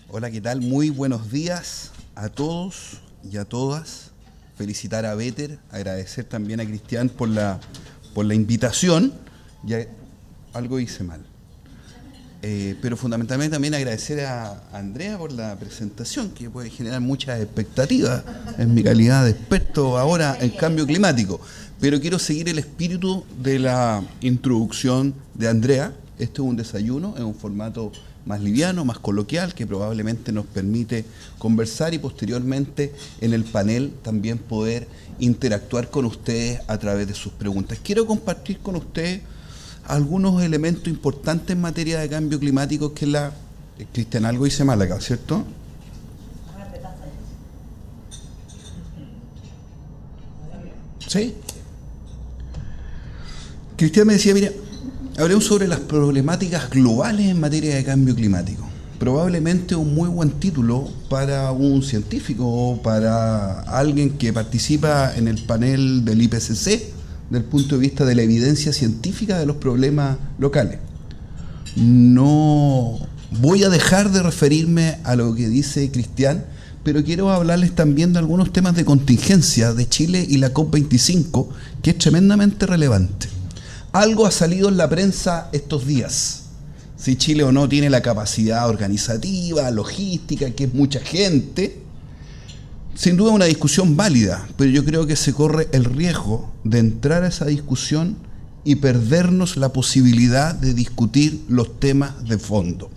Hola, ¿qué tal? Muy buenos días a todos y a todas. Felicitar a Better, agradecer también a Cristian por la invitación. Algo hice mal. Pero fundamentalmente también agradecer a Andrea por la presentación, que puede generar muchas expectativas en mi calidad de experto ahora en cambio climático. Pero quiero seguir el espíritu de la introducción de Andrea. Este es un desayuno, es un formato más liviano, más coloquial, que probablemente nos permite conversar y posteriormente en el panel también poder interactuar con ustedes a través de sus preguntas. Quiero compartir con ustedes algunos elementos importantes en materia de cambio climático que la... Cristian, algo hice mal acá, ¿cierto? ¿Sí? Cristian me decía, mira, hablemos sobre las problemáticas globales en materia de cambio climático. Probablemente un muy buen título para un científico o para alguien que participa en el panel del IPCC, desde el punto de vista de la evidencia científica de los problemas locales. No voy a dejar de referirme a lo que dice Cristian, pero quiero hablarles también de algunos temas de contingencia de Chile y la COP25, que es tremendamente relevante. Algo ha salido en la prensa estos días, si Chile o no tiene la capacidad organizativa, logística, que es mucha gente. Sin duda una discusión válida, pero yo creo que se corre el riesgo de entrar a esa discusión y perdernos la posibilidad de discutir los temas de fondo,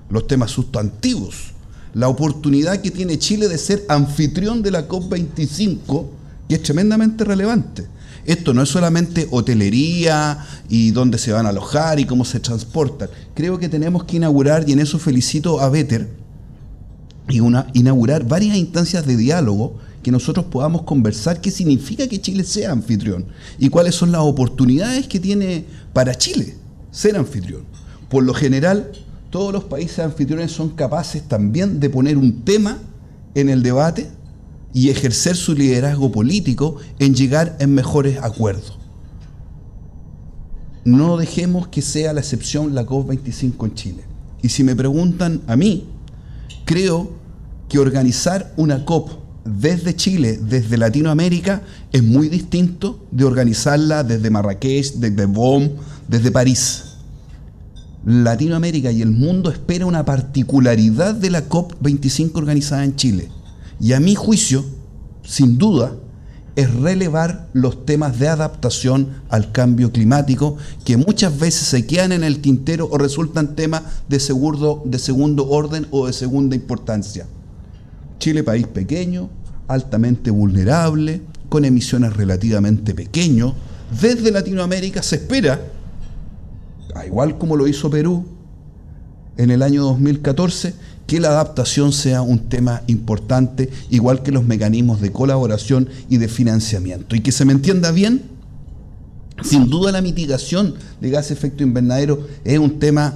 los temas sustantivos, la oportunidad que tiene Chile de ser anfitrión de la COP25, que es tremendamente relevante. Esto no es solamente hotelería y dónde se van a alojar y cómo se transportan. Creo que tenemos que inaugurar, y en eso felicito a Better, inaugurar varias instancias de diálogo que nosotros podamos conversar qué significa que Chile sea anfitrión y cuáles son las oportunidades que tiene para Chile ser anfitrión. Por lo general, todos los países anfitriones son capaces también de poner un tema en el debate y ejercer su liderazgo político en llegar en mejores acuerdos. No dejemos que sea la excepción la COP25 en Chile. Y si me preguntan a mí, creo que organizar una COP desde Chile, desde Latinoamérica, es muy distinto de organizarla desde Marrakech, desde Bonn, desde París. Latinoamérica y el mundo espera una particularidad de la COP25 organizada en Chile. Y a mi juicio, sin duda, es relevar los temas de adaptación al cambio climático que muchas veces se quedan en el tintero o resultan temas de segundo orden o de segunda importancia. Chile, país pequeño, altamente vulnerable, con emisiones relativamente pequeñas. Desde Latinoamérica se espera, igual como lo hizo Perú en el año 2014, que la adaptación sea un tema importante, igual que los mecanismos de colaboración y de financiamiento. Y que se me entienda bien, sin duda la mitigación de gases de efecto invernadero es un tema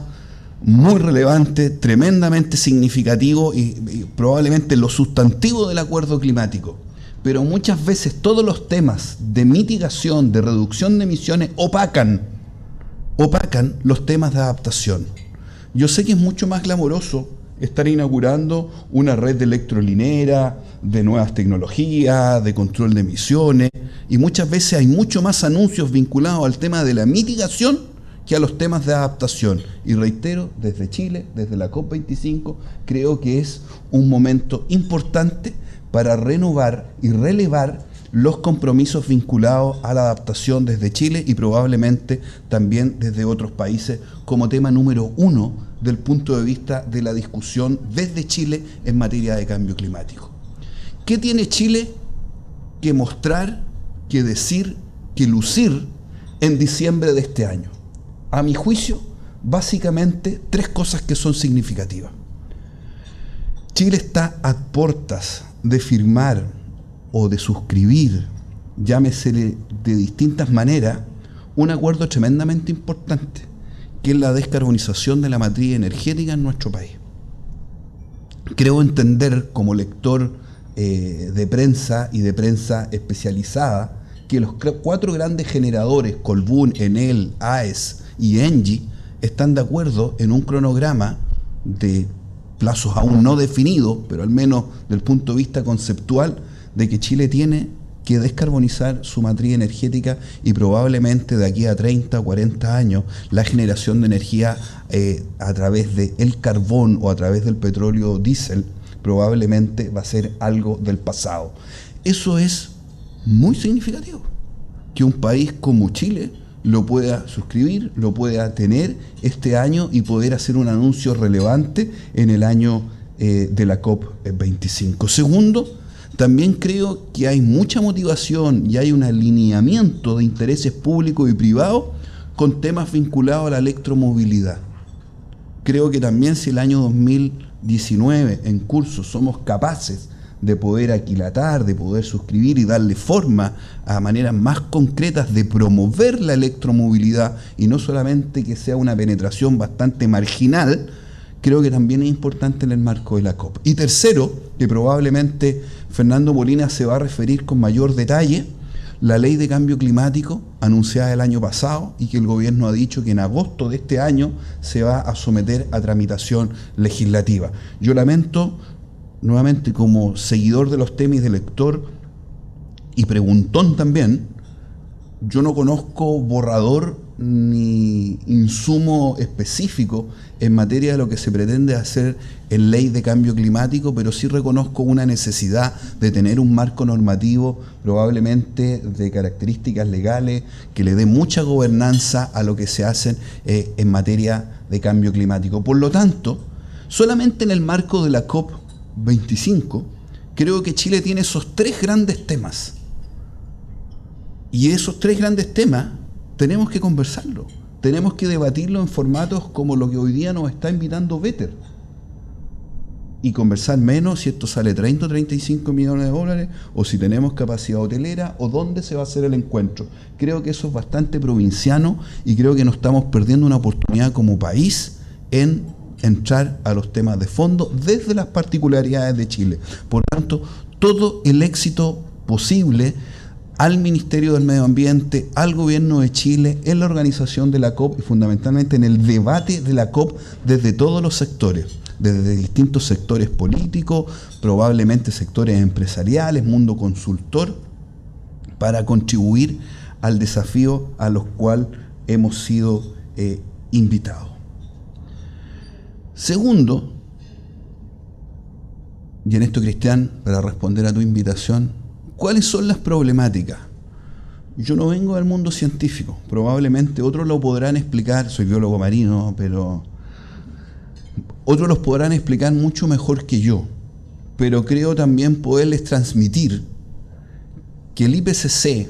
muy relevante, tremendamente significativo y probablemente lo sustantivo del acuerdo climático. Pero muchas veces todos los temas de mitigación, de reducción de emisiones, opacan los temas de adaptación. Yo sé que es mucho más glamoroso estar inaugurando una red de electrolinera, de nuevas tecnologías, de control de emisiones, y muchas veces hay mucho más anuncios vinculados al tema de la mitigación que a los temas de adaptación. Y reitero, desde Chile, desde la COP25, creo que es un momento importante para renovar y relevar los compromisos vinculados a la adaptación desde Chile y probablemente también desde otros países como tema número 1 del punto de vista de la discusión desde Chile en materia de cambio climático. ¿Qué tiene Chile que mostrar, que decir, que lucir en diciembre de este año? A mi juicio, básicamente tres cosas que son significativas. Chile está a puertas de firmar o de suscribir, llámesele de distintas maneras, un acuerdo tremendamente importante, que es la descarbonización de la matriz energética en nuestro país. Creo entender, como lector de prensa y de prensa especializada, que los 4 grandes generadores, Colbún, Enel, AES y Engie, están de acuerdo en un cronograma de plazos aún no definidos, pero al menos del punto de vista conceptual, de que Chile tiene que descarbonizar su matriz energética y probablemente de aquí a 30 o 40 años la generación de energía a través del carbón o a través del petróleo diésel probablemente va a ser algo del pasado. Eso es muy significativo, que un país como Chile lo pueda suscribir, lo pueda tener este año y poder hacer un anuncio relevante en el año de la COP25. Segundo, también creo que hay mucha motivación y hay un alineamiento de intereses públicos y privados con temas vinculados a la electromovilidad. Creo que también si el año 2019 en curso somos capaces de poder aquilatar, de poder suscribir y darle forma a maneras más concretas de promover la electromovilidad y no solamente que sea una penetración bastante marginal, creo que también es importante en el marco de la COP. Y tercero, que probablemente Fernando Molina se va a referir con mayor detalle, la ley de cambio climático anunciada el año pasado y que el gobierno ha dicho que en agosto de este año se va a someter a tramitación legislativa. Yo lamento, nuevamente como seguidor de los temas de lector y preguntón también, yo no conozco borrador ni insumo específico en materia de lo que se pretende hacer en ley de cambio climático, pero sí reconozco una necesidad de tener un marco normativo probablemente de características legales que le dé mucha gobernanza a lo que se hace en materia de cambio climático. Por lo tanto, solamente en el marco de la COP25 creo que Chile tiene esos tres grandes temas. Y esos tres grandes temas tenemos que conversarlo, tenemos que debatirlo en formatos como lo que hoy día nos está invitando Better. Y conversar menos si esto sale 30 o 35 millones de dólares, o si tenemos capacidad hotelera, o dónde se va a hacer el encuentro. Creo que eso es bastante provinciano y creo que nos estamos perdiendo una oportunidad como país en entrar a los temas de fondo desde las particularidades de Chile. Por tanto, todo el éxito posible al Ministerio del Medio Ambiente, al Gobierno de Chile, en la organización de la COP y fundamentalmente en el debate de la COP desde todos los sectores, desde distintos sectores políticos, probablemente sectores empresariales, mundo consultor, para contribuir al desafío a los cuales hemos sido invitados. Segundo, y en esto, Cristian, para responder a tu invitación, ¿cuáles son las problemáticas? Yo no vengo del mundo científico, probablemente otros lo podrán explicar, soy biólogo marino, pero otros los podrán explicar mucho mejor que yo, pero creo también poderles transmitir que el IPCC,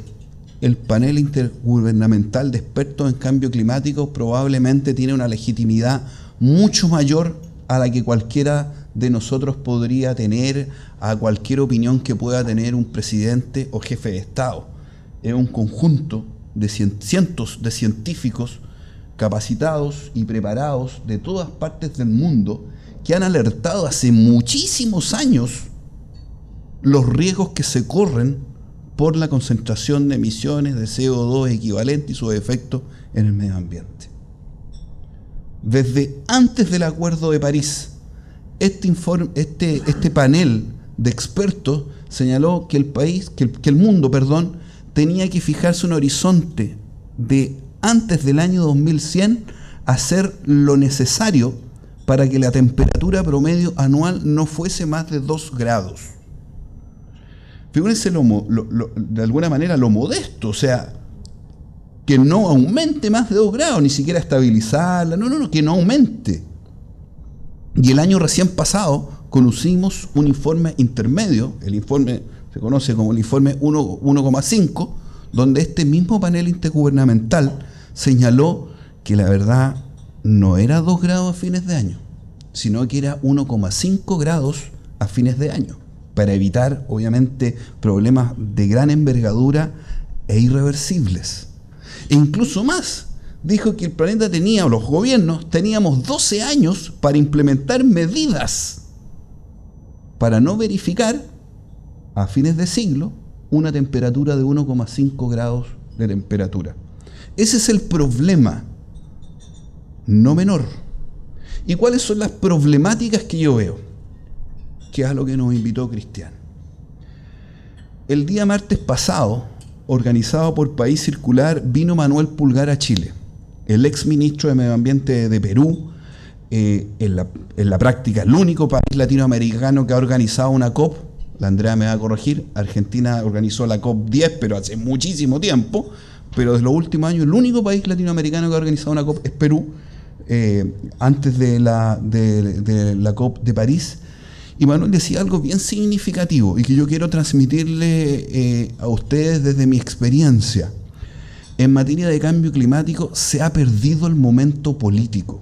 el panel intergubernamental de expertos en cambio climático, probablemente tiene una legitimidad mucho mayor a la que cualquiera de nosotros podría tener, a cualquier opinión que pueda tener un presidente o jefe de Estado. Es un conjunto de cientos de científicos capacitados y preparados de todas partes del mundo que han alertado hace muchísimos años los riesgos que se corren por la concentración de emisiones de CO2 equivalente y sus efectos en el medio ambiente. Desde antes del Acuerdo de París, este panel de expertos señaló que el mundo tenía que fijarse un horizonte de antes del año 2100 hacer lo necesario para que la temperatura promedio anual no fuese más de 2 grados. Fíjense de alguna manera lo modesto, o sea, que no aumente más de 2 grados, ni siquiera estabilizarla, no, que no aumente. Y el año recién pasado conocimos un informe intermedio, el informe se conoce como el informe 1,5, donde este mismo panel intergubernamental señaló que la verdad no era 2 grados a fines de año, sino que era 1,5 grados a fines de año, para evitar, obviamente, problemas de gran envergadura e irreversibles. E incluso más, dijo que el planeta tenía, o los gobiernos, teníamos 12 años para implementar medidas para no verificar a fines de siglo una temperatura de 1,5 grados de temperatura. Ese es el problema, no menor. ¿Y cuáles son las problemáticas que yo veo? Que es a lo que nos invitó Cristian. El día martes pasado, organizado por País Circular, vino Manuel Pulgar a Chile, el ex ministro de Medio Ambiente de Perú, en la práctica el único país latinoamericano que ha organizado una COP. La Andrea me va a corregir, Argentina organizó la COP 10, pero hace muchísimo tiempo, pero desde los últimos años el único país latinoamericano que ha organizado una COP es Perú, antes de la COP de París. Y Manuel decía algo bien significativo y que yo quiero transmitirle a ustedes desde mi experiencia. En materia de cambio climático se ha perdido el momento político.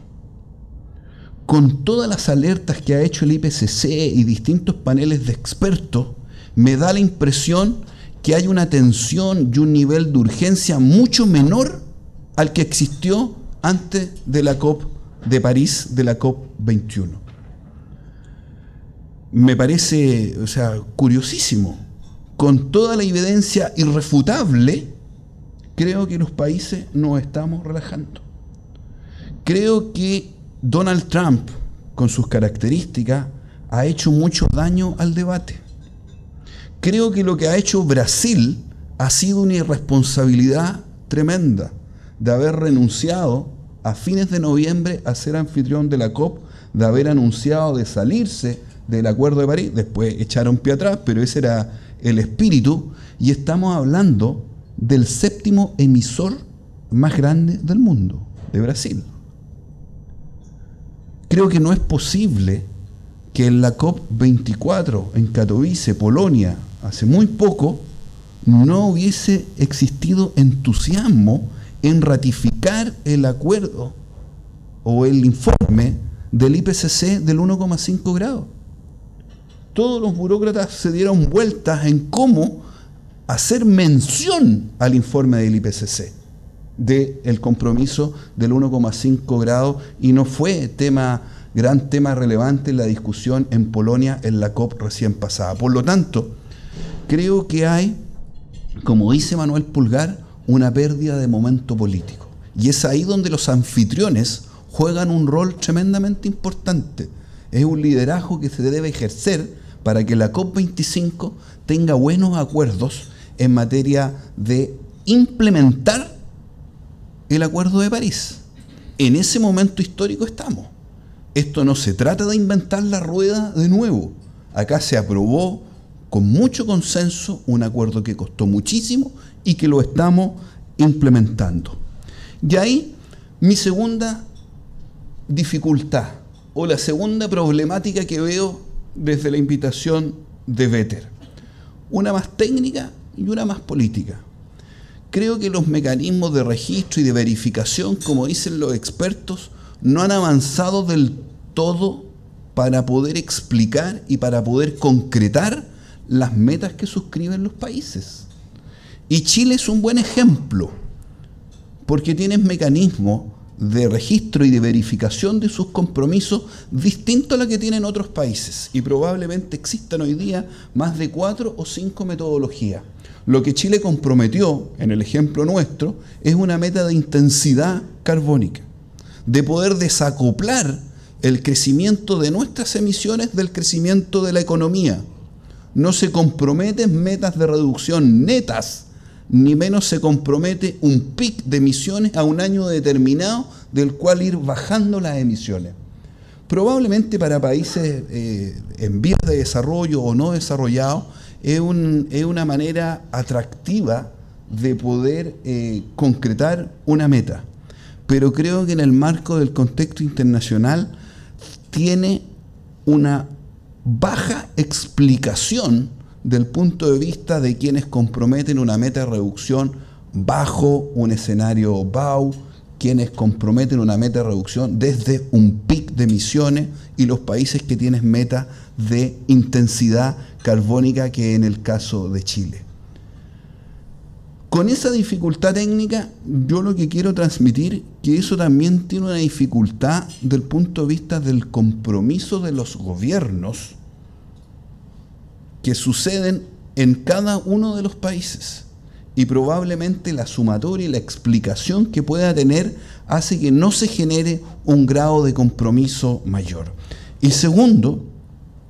Con todas las alertas que ha hecho el IPCC y distintos paneles de expertos, me da la impresión que hay una tensión y un nivel de urgencia mucho menor al que existió antes de la COP de París, de la COP 21. Me parece, curiosísimo. Con toda la evidencia irrefutable, creo que los países nos estamos relajando. Creo que Donald Trump, con sus características, ha hecho mucho daño al debate. Creo que lo que ha hecho Brasil ha sido una irresponsabilidad tremenda de haber renunciado a fines de noviembre a ser anfitrión de la COP, de haber anunciado de salirse del Acuerdo de París. Después echaron pie atrás, pero ese era el espíritu, y estamos hablando del 7º emisor más grande del mundo, de Brasil. Creo que no es posible que en la COP24 en Katowice, Polonia, hace muy poco, no hubiese existido entusiasmo en ratificar el acuerdo o el informe del IPCC del 1,5 grados. Todos los burócratas se dieron vueltas en cómo hacer mención al informe del IPCC, del compromiso del 1,5 grados, y no fue gran tema relevante en la discusión en Polonia en la COP recién pasada. Por lo tanto, creo que hay, como dice Manuel Pulgar, una pérdida de momento político. Y es ahí donde los anfitriones juegan un rol tremendamente importante. Es un liderazgo que se debe ejercer para que la COP25 tenga buenos acuerdos en materia de implementar el Acuerdo de París. En ese momento histórico estamos. Esto no se trata de inventar la rueda de nuevo. Acá se aprobó con mucho consenso un acuerdo que costó muchísimo y que lo estamos implementando. Y ahí mi segunda dificultad o la segunda problemática que veo desde la invitación de Vetter. Una más técnica y una más política. Creo que los mecanismos de registro y de verificación, como dicen los expertos, no han avanzado del todo para poder explicar y para poder concretar las metas que suscriben los países. Y Chile es un buen ejemplo, porque tiene mecanismos de registro y de verificación de sus compromisos distintos a los que tienen otros países, y probablemente existan hoy día más de 4 o 5 metodologías. Lo que Chile comprometió, en el ejemplo nuestro, es una meta de intensidad carbónica, de poder desacoplar el crecimiento de nuestras emisiones del crecimiento de la economía. No se comprometen metas de reducción netas, ni menos se compromete un pic de emisiones a un año determinado del cual ir bajando las emisiones. Probablemente para países en vías de desarrollo o no desarrollados es una manera atractiva de poder concretar una meta. Pero creo que en el marco del contexto internacional tiene una baja explicación del punto de vista de quienes comprometen una meta de reducción bajo un escenario BAU, quienes comprometen una meta de reducción desde un pic de emisiones, y los países que tienen meta de intensidad carbónica, que en el caso de Chile. Con esa dificultad técnica, yo lo que quiero transmitir, que eso también tiene una dificultad del punto de vista del compromiso de los gobiernos que suceden en cada uno de los países. y probablemente la sumatoria y la explicación que pueda tener hace que no se genere un grado de compromiso mayor. Y segundo,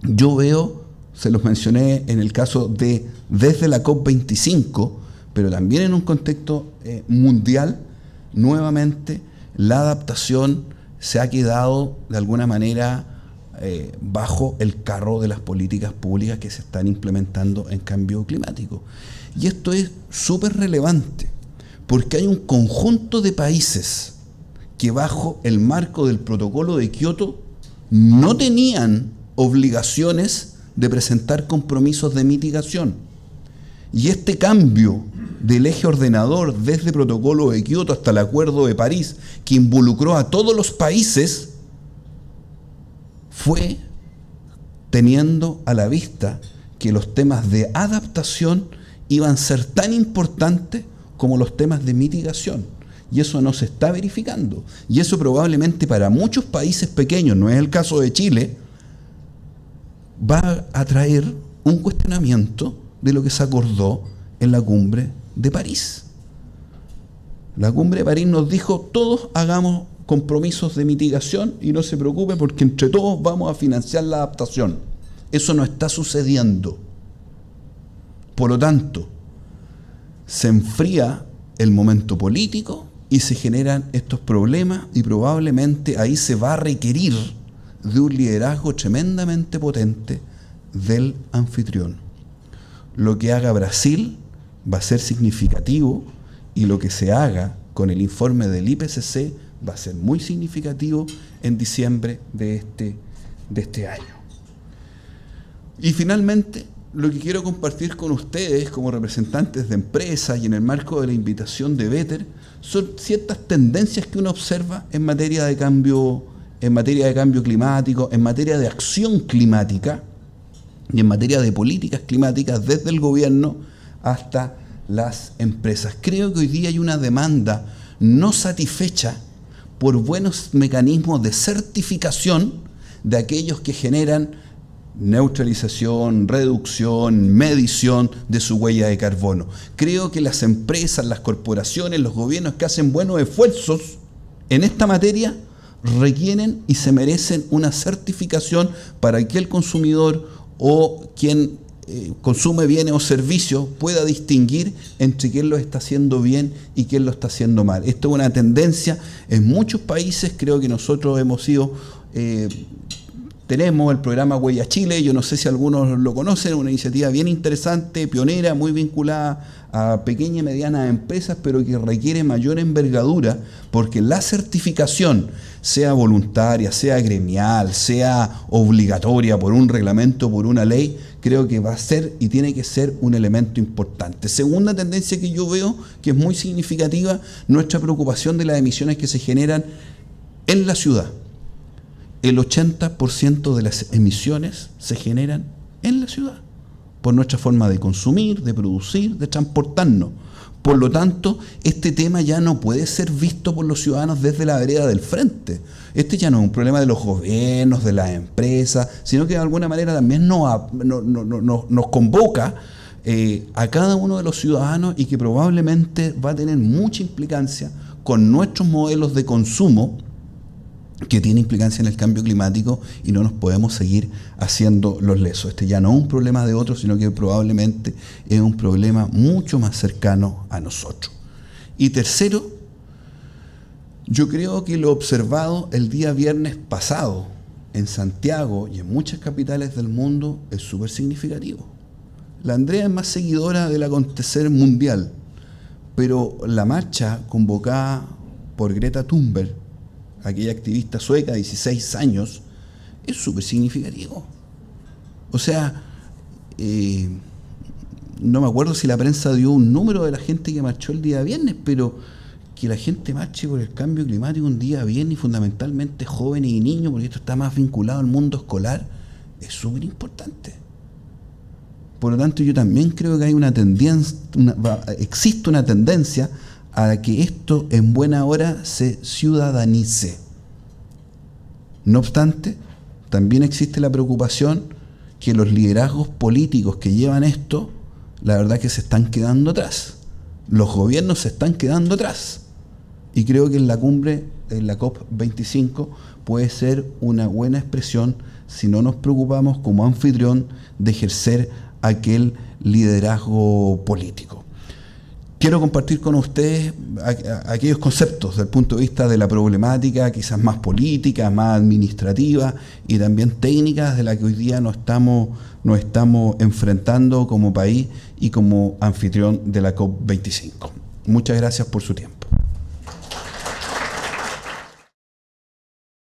yo veo, se los mencioné en el caso de desde la COP25, pero también en un contexto mundial, nuevamente la adaptación se ha quedado de alguna manera bajo el carro de las políticas públicas que se están implementando en cambio climático. Y esto es súper relevante, porque hay un conjunto de países que bajo el marco del protocolo de Kioto no tenían obligaciones de presentar compromisos de mitigación. Y este cambio del eje ordenador desde el protocolo de Kioto hasta el Acuerdo de París, que involucró a todos los países, fue teniendo a la vista que los temas de adaptación iban a ser tan importantes como los temas de mitigación. Y eso no se está verificando. Y eso probablemente para muchos países pequeños, no es el caso de Chile, va a traer un cuestionamiento de lo que se acordó en la cumbre de París. La cumbre de París nos dijo: todos hagamos compromisos de mitigación y no se preocupe porque entre todos vamos a financiar la adaptación. Eso no está sucediendo. Por lo tanto, se enfría el momento político y se generan estos problemas, y probablemente ahí se va a requerir de un liderazgo tremendamente potente del anfitrión. Lo que haga Brasil va a ser significativo, y lo que se haga con el informe del IPCC va a ser muy significativo en diciembre de este año. Y finalmente, lo que quiero compartir con ustedes como representantes de empresas y en el marco de la invitación de Better son ciertas tendencias que uno observa en materia de cambio climático, en materia de acción climática y en materia de políticas climáticas desde el gobierno hasta las empresas. Creo que hoy día hay una demanda no satisfecha por buenos mecanismos de certificación de aquellos que generan neutralización, reducción, medición de su huella de carbono. Creo que las empresas, las corporaciones, los gobiernos que hacen buenos esfuerzos en esta materia requieren y se merecen una certificación para que el consumidor o quien consume bienes o servicios pueda distinguir entre quién lo está haciendo bien y quién lo está haciendo mal. Esto es una tendencia en muchos países. Creo que nosotros hemos sido... tenemos el programa Huella Chile, yo no sé si algunos lo conocen, una iniciativa bien interesante, pionera, muy vinculada a pequeñas y medianas empresas, pero que requiere mayor envergadura, porque la certificación, sea voluntaria, sea gremial, sea obligatoria por un reglamento, por una ley, creo que va a ser y tiene que ser un elemento importante. Segunda tendencia que yo veo, que es muy significativa, nuestra preocupación de las emisiones que se generan en la ciudad. El 80% de las emisiones se generan en la ciudad, por nuestra forma de consumir, de producir, de transportarnos. Por lo tanto, este tema ya no puede ser visto por los ciudadanos desde la vereda del frente. Este ya no es un problema de los gobiernos, de las empresas, sino que de alguna manera también nos convoca a cada uno de los ciudadanos, y que probablemente va a tener mucha implicancia con nuestros modelos de consumo, que tiene implicancia en el cambio climático, y no nos podemos seguir haciendo los lesos. Este ya no es un problema de otros, sino que probablemente es un problema mucho más cercano a nosotros. Y tercero, yo creo que lo observado el día viernes pasado en Santiago y en muchas capitales del mundo es súper significativo. La Andrea es más seguidora del acontecer mundial, pero la marcha convocada por Greta Thunberg, aquella activista sueca de 16 años, es súper significativo. O sea, no me acuerdo si la prensa dio un número de la gente que marchó el día viernes, pero que la gente marche por el cambio climático un día viernes, y fundamentalmente jóvenes y niños, porque esto está más vinculado al mundo escolar, es súper importante. Por lo tanto, yo también creo que hay una tendencia, existe una tendencia a que esto en buena hora se ciudadanice. No obstante, también existe la preocupación que los liderazgos políticos que llevan esto, la verdad que se están quedando atrás. los gobiernos se están quedando atrás. Y creo que en la cumbre, en la COP25, puede ser una buena expresión si no nos preocupamos como anfitrión de ejercer aquel liderazgo político. Quiero compartir con ustedes aquellos conceptos desde el punto de vista de la problemática, quizás más política, más administrativa y también técnicas de la que hoy día nos estamos enfrentando como país y como anfitrión de la COP25. Muchas gracias por su tiempo.